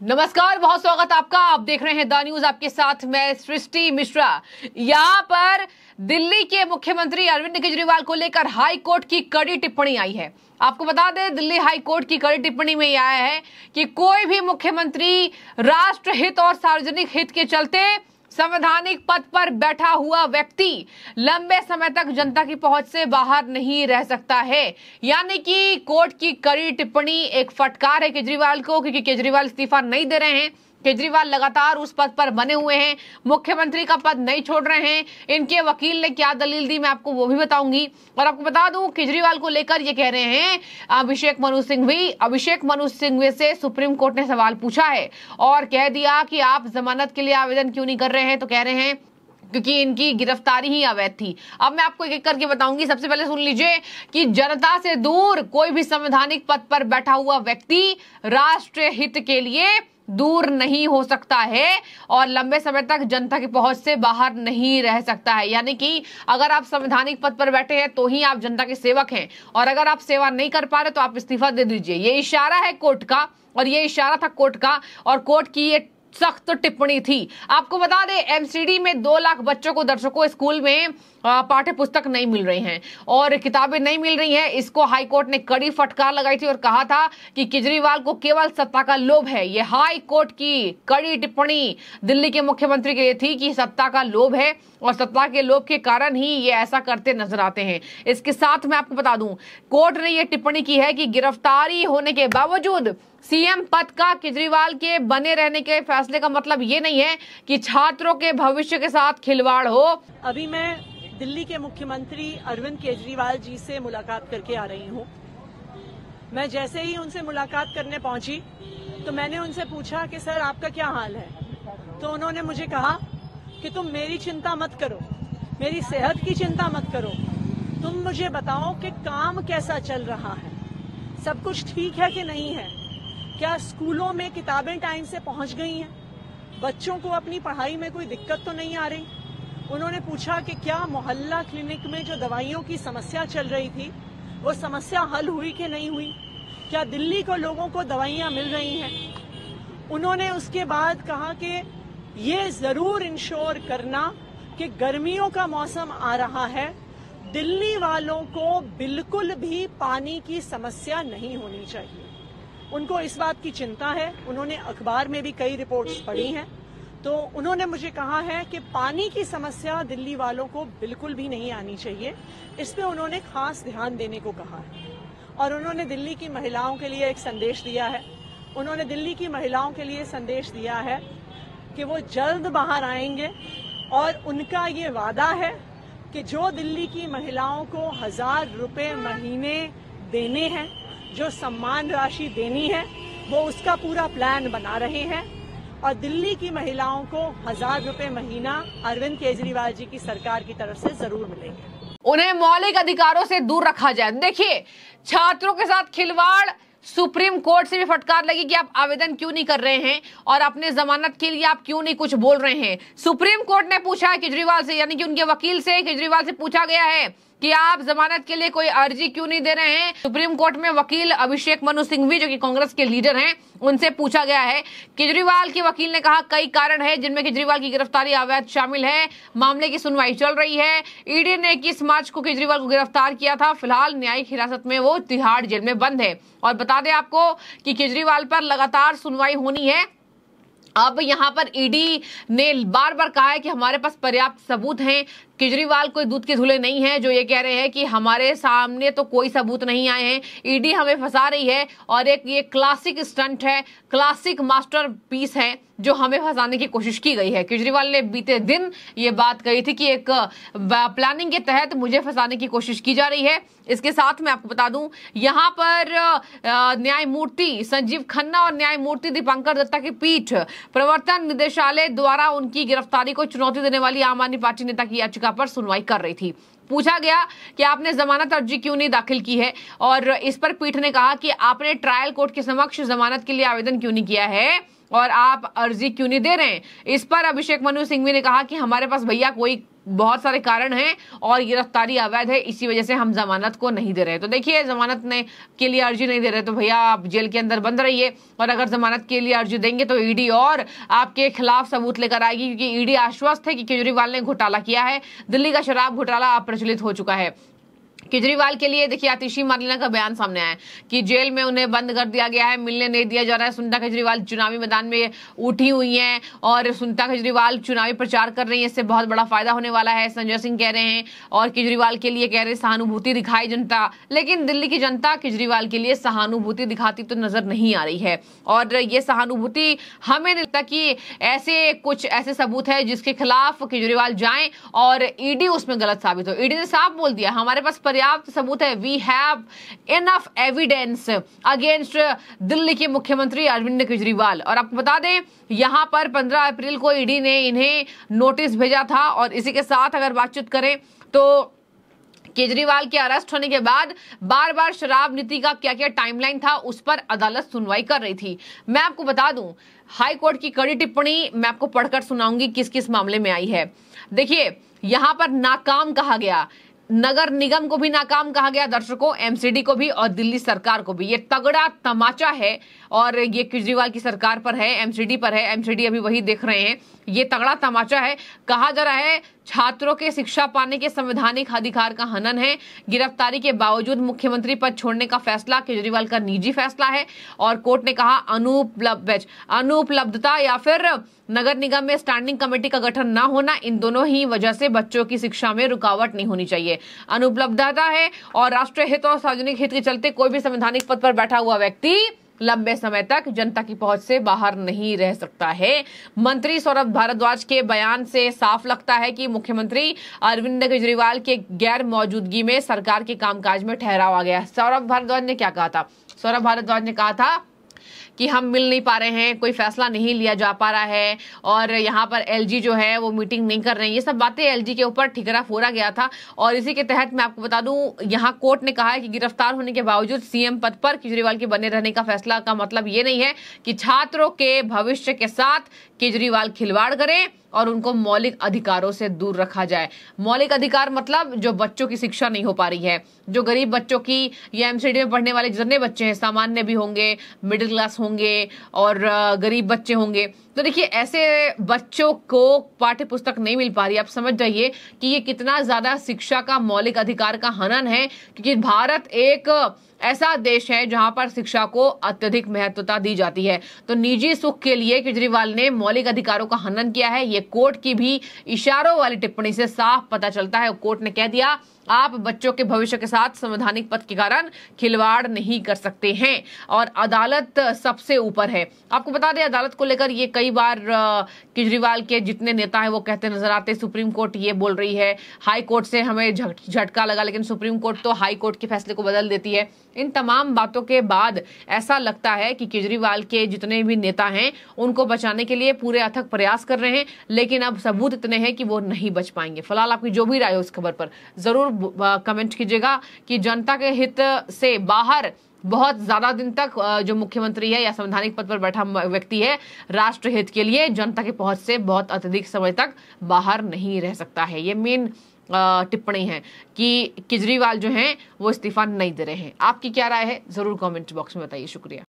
नमस्कार, बहुत स्वागत आपका। आप देख रहे हैं द न्यूज, आपके साथ मैं सृष्टि मिश्रा। यहां पर दिल्ली के मुख्यमंत्री अरविंद केजरीवाल को लेकर हाई कोर्ट की कड़ी टिप्पणी आई है। आपको बता दें, दिल्ली हाई कोर्ट की कड़ी टिप्पणी में यह आया है कि कोई भी मुख्यमंत्री राष्ट्रहित और सार्वजनिक हित के चलते संवैधानिक पद पर बैठा हुआ व्यक्ति लंबे समय तक जनता की पहुंच से बाहर नहीं रह सकता है। यानी कि कोर्ट की कड़ी टिप्पणी एक फटकार है केजरीवाल को, क्योंकि केजरीवाल इस्तीफा नहीं दे रहे हैं। केजरीवाल लगातार उस पद पर बने हुए हैं, मुख्यमंत्री का पद नहीं छोड़ रहे हैं। इनके वकील ने क्या दलील दी, मैं आपको वो भी बताऊंगी। और आपको बता दूं, केजरीवाल को लेकर ये कह रहे हैं अभिषेक मनु सिंघवी से सुप्रीम कोर्ट ने सवाल पूछा है और कह दिया कि आप जमानत के लिए आवेदन क्यों नहीं कर रहे हैं। तो कह रहे हैं क्योंकि इनकी गिरफ्तारी ही अवैध थी। अब मैं आपको एक एक करके बताऊंगी। सबसे पहले सुन लीजिए कि जनता से दूर कोई भी संवैधानिक पद पर बैठा हुआ व्यक्ति राष्ट्रीय हित के लिए दूर नहीं हो सकता है और लंबे समय तक जनता की पहुंच से बाहर नहीं रह सकता है। यानी कि अगर आप संवैधानिक पद पर बैठे हैं तो ही आप जनता के सेवक हैं, और अगर आप सेवा नहीं कर पा रहे तो आप इस्तीफा दे दीजिए। ये इशारा है कोर्ट का, और ये इशारा था कोर्ट का, और कोर्ट की ये सख्त टिप्पणी थी। आपको बता दें, एमसीडी में 2 लाख बच्चों को, दर्शकों, स्कूल में पाठ्य पुस्तक नहीं मिल रही हैं और किताबें नहीं मिल रही हैं। इसको हाई कोर्ट ने कड़ी फटकार लगाई थी और कहा था कि केजरीवाल को केवल सत्ता का लोभ है। यह हाई कोर्ट की कड़ी टिप्पणी दिल्ली के मुख्यमंत्री के लिए थी कि सत्ता का लोभ है और सत्ता के लोभ के कारण ही ये ऐसा करते नजर आते हैं। इसके साथ मैं आपको बता दूं, कोर्ट ने यह टिप्पणी की है कि गिरफ्तारी होने के बावजूद सीएम पद का केजरीवाल के बने रहने के फैसले का मतलब ये नहीं है कि छात्रों के भविष्य के साथ खिलवाड़ हो। अभी मैं दिल्ली के मुख्यमंत्री अरविंद केजरीवाल जी से मुलाकात करके आ रही हूँ। मैं जैसे ही उनसे मुलाकात करने पहुंची तो मैंने उनसे पूछा कि सर आपका क्या हाल है। तो उन्होंने मुझे कहा कि तुम मेरी चिंता मत करो, मेरी सेहत की चिंता मत करो, तुम मुझे बताओ कि काम कैसा चल रहा है, सब कुछ ठीक है कि नहीं है, क्या स्कूलों में किताबें टाइम से पहुंच गई हैं, बच्चों को अपनी पढ़ाई में कोई दिक्कत तो नहीं आ रही। उन्होंने पूछा कि क्या मोहल्ला क्लिनिक में जो दवाइयों की समस्या चल रही थी वो समस्या हल हुई कि नहीं हुई, क्या दिल्ली को लोगों को दवाइयां मिल रही हैं। उन्होंने उसके बाद कहा कि ये जरूर इंश्योर करना कि गर्मियों का मौसम आ रहा है, दिल्ली वालों को बिल्कुल भी पानी की समस्या नहीं होनी चाहिए। उनको इस बात की चिंता है। उन्होंने अखबार में भी कई रिपोर्ट्स पढ़ी हैं, तो उन्होंने मुझे कहा है कि पानी की समस्या दिल्ली वालों को बिल्कुल भी नहीं आनी चाहिए। इस पे उन्होंने खास ध्यान देने को कहा है और उन्होंने दिल्ली की महिलाओं के लिए एक संदेश दिया है। उन्होंने दिल्ली की महिलाओं के लिए संदेश दिया है कि वो जल्द बाहर आएंगे और उनका ये वादा है कि जो दिल्ली की महिलाओं को 1000 रुपए महीने देने हैं, जो सम्मान राशि देनी है, वो उसका पूरा प्लान बना रहे हैं और दिल्ली की महिलाओं को 1000 रुपए महीना अरविंद केजरीवाल जी की सरकार की तरफ से जरूर मिलेंगे। उन्हें मौलिक अधिकारों से दूर रखा जाए। देखिए, छात्रों के साथ खिलवाड़, सुप्रीम कोर्ट से भी फटकार लगी कि आप आवेदन क्यों नहीं कर रहे हैं और अपने जमानत के लिए आप क्यों नहीं कुछ बोल रहे हैं। सुप्रीम कोर्ट ने पूछा है केजरीवाल से, यानी कि उनके वकील से केजरीवाल से पूछा गया है कि आप जमानत के लिए कोई अर्जी क्यों नहीं दे रहे हैं। सुप्रीम कोर्ट में वकील अभिषेक मनु सिंघवी, जो कि कांग्रेस के लीडर हैं, उनसे पूछा गया है। केजरीवाल के वकील ने कहा कई कारण है जिनमें केजरीवाल की गिरफ्तारी अवैध शामिल है। मामले की सुनवाई चल रही है। ईडी ने 21 मार्च को केजरीवाल को गिरफ्तार किया था। फिलहाल न्यायिक हिरासत में वो तिहाड़ जेल में बंद है। और बता दें आपको कि केजरीवाल पर लगातार सुनवाई होनी है। अब यहां पर ईडी ने बार बार कहा है कि हमारे पास पर्याप्त सबूत हैं। केजरीवाल कोई दूध के धुले नहीं है जो ये कह रहे हैं कि हमारे सामने तो कोई सबूत नहीं आए हैं, ईडी हमें फंसा रही है। और एक ये क्लासिक स्टंट है, क्लासिक मास्टर पीस है जो हमें फंसाने की कोशिश की गई है। केजरीवाल ने बीते दिन ये बात कही थी कि एक प्लानिंग के तहत मुझे फंसाने की कोशिश की जा रही है। इसके साथ मैं आपको बता दूं, यहां पर न्यायमूर्ति संजीव खन्ना और न्यायमूर्ति दीपांकर दत्ता की पीठ प्रवर्तन निदेशालय द्वारा उनकी गिरफ्तारी को चुनौती देने वाली आम आदमी पार्टी नेता की याचिका पर सुनवाई कर रही थी। पूछा गया कि आपने जमानत अर्जी क्यों नहीं दाखिल की है और इस पर पीठ ने कहा कि आपने ट्रायल कोर्ट के समक्ष जमानत के लिए आवेदन क्यों नहीं किया है। और आप अर्जी क्यों नहीं दे रहे हैं। इस पर अभिषेक मनु सिंघवी ने कहा कि हमारे पास भैया कोई बहुत सारे कारण हैं और गिरफ्तारी अवैध है, इसी वजह से हम जमानत को नहीं दे रहे। तो देखिए, जमानत के लिए अर्जी नहीं दे रहे तो भैया आप जेल के अंदर बंद रहिए, और अगर जमानत के लिए अर्जी देंगे तो ईडी और आपके खिलाफ सबूत लेकर आएगी, क्योंकि ईडी आश्वस्त है कि केजरीवाल ने घोटाला किया है। दिल्ली का शराब घोटाला अप्रचलित हो चुका है। केजरीवाल के लिए देखिए आतिशी मार्लेना का बयान सामने आया है कि जेल में उन्हें बंद कर दिया गया है, मिलने नहीं दिया जा रहा है। सुनीता केजरीवाल चुनावी मैदान में उठी हुई हैं और सुनीता केजरीवाल चुनावी प्रचार कर रही है, इससे बहुत बड़ा फायदा होने वाला है, संजय सिंह कह रहे हैं। और केजरीवाल के लिए कह रहे सहानुभूति दिखाई जनता, लेकिन दिल्ली की जनता केजरीवाल के लिए सहानुभूति दिखाती तो नजर नहीं आ रही है। और ये सहानुभूति हमें नहीं लगता कि ऐसे सबूत है जिसके खिलाफ केजरीवाल जाएं और ईडी उसमें गलत साबित हो। ईडी ने साफ बोल दिया हमारे पास पर्याप्त सबूत है, we have enough evidence against Delhi के मुख्यमंत्री अरविंद केजरीवाल। और आपको बता दें यहां पर 15 अप्रैल को ईडी ने इन्हें नोटिस भेजा था। और इसी के साथ अगर बातचीत करें तो केजरीवाल के अरेस्ट होने के बाद बार बार शराब नीति का क्या क्या टाइमलाइन था उस पर अदालत सुनवाई कर रही थी। मैं आपको बता दूं हाई कोर्ट की कड़ी टिप्पणी मैं आपको पढ़कर सुनाऊंगी किस किस मामले में आई है। देखिए, यहां पर नाकाम कहा गया, नगर निगम को भी नाकाम कहा गया, दर्शकों, एमसीडी को भी और दिल्ली सरकार को भी। ये तगड़ा तमाचा है और ये केजरीवाल की सरकार पर है, एमसीडी पर है। एमसीडी अभी वही देख रहे हैं, ये तगड़ा तमाचा है। कहा जा रहा है छात्रों के शिक्षा पाने के संवैधानिक अधिकार का हनन है। गिरफ्तारी के बावजूद मुख्यमंत्री पद छोड़ने का फैसला केजरीवाल का निजी फैसला है। और कोर्ट ने कहा अनुपलब्धता या फिर नगर निगम में स्टैंडिंग कमेटी का गठन न होना, इन दोनों ही वजह से बच्चों की शिक्षा में रुकावट नहीं होनी चाहिए। अनुपलब्धता है और राष्ट्रीय हित और सार्वजनिक हित के चलते कोई भी संवैधानिक पद पर बैठा हुआ व्यक्ति लंबे समय तक जनता की पहुंच से बाहर नहीं रह सकता है। मंत्री सौरभ भारद्वाज के बयान से साफ लगता है कि मुख्यमंत्री अरविंद केजरीवाल के गैर मौजूदगी में सरकार के कामकाज में ठहराव आ गया। सौरभ भारद्वाज ने क्या कहा था? सौरभ भारद्वाज ने कहा था कि हम मिल नहीं पा रहे हैं, कोई फैसला नहीं लिया जा पा रहा है और यहाँ पर एलजी जो है वो मीटिंग नहीं कर रहे हैं। ये सब बातें एलजी के ऊपर ठिकरा फोड़ा गया था। और इसी के तहत मैं आपको बता दूं यहाँ कोर्ट ने कहा है कि गिरफ्तार होने के बावजूद सीएम पद पर केजरीवाल के बने रहने का फैसला का मतलब ये नहीं है कि छात्रों के भविष्य के साथ केजरीवाल खिलवाड़ करें और उनको मौलिक अधिकारों से दूर रखा जाए। मौलिक अधिकार मतलब जो बच्चों की शिक्षा नहीं हो पा रही है, जो गरीब बच्चों की, या एमसीडी में पढ़ने वाले जितने बच्चे हैं, सामान्य भी होंगे, मिडिल क्लास होंगे और गरीब बच्चे होंगे, तो देखिए ऐसे बच्चों को पाठ्य पुस्तक नहीं मिल पा रही। आप समझ जाइए कि ये कितना ज्यादा शिक्षा का मौलिक अधिकार का हनन है, क्योंकि भारत एक ऐसा देश है जहां पर शिक्षा को अत्यधिक महत्वता दी जाती है। तो निजी सुख के लिए केजरीवाल ने मौलिक अधिकारों का हनन किया है। ये कोर्ट की भी इशारों वाली टिप्पणी से साफ पता चलता है। कोर्ट ने कह दिया आप बच्चों के भविष्य के साथ संवैधानिक पद के कारण खिलवाड़ नहीं कर सकते हैं और अदालत सबसे ऊपर है। आपको बता दें अदालत को लेकर ये कई बार केजरीवाल के जितने नेता हैं वो कहते नजर आते। सुप्रीम कोर्ट ये बोल रही है, हाई कोर्ट से हमें झटका लगा, लेकिन सुप्रीम कोर्ट तो हाई कोर्ट के फैसले को बदल देती है। इन तमाम बातों के बाद ऐसा लगता है कि केजरीवाल के जितने भी नेता हैं उनको बचाने के लिए पूरे अथक प्रयास कर रहे हैं, लेकिन अब सबूत इतने हैं कि वो नहीं बच पाएंगे। फिलहाल आपकी जो भी राय हो इस खबर पर जरूर कमेंट कीजिएगा कि जनता के हित से बाहर बहुत ज्यादा दिन तक जो मुख्यमंत्री है या संवैधानिक पद पर बैठा व्यक्ति है राष्ट्र हित के लिए जनता की पहुंच से बहुत अत्यधिक समय तक बाहर नहीं रह सकता है। ये मेन टिप्पणी है कि केजरीवाल जो हैं वो इस्तीफा नहीं दे रहे हैं। आपकी क्या राय है जरूर कमेंट बॉक्स में बताइए। शुक्रिया।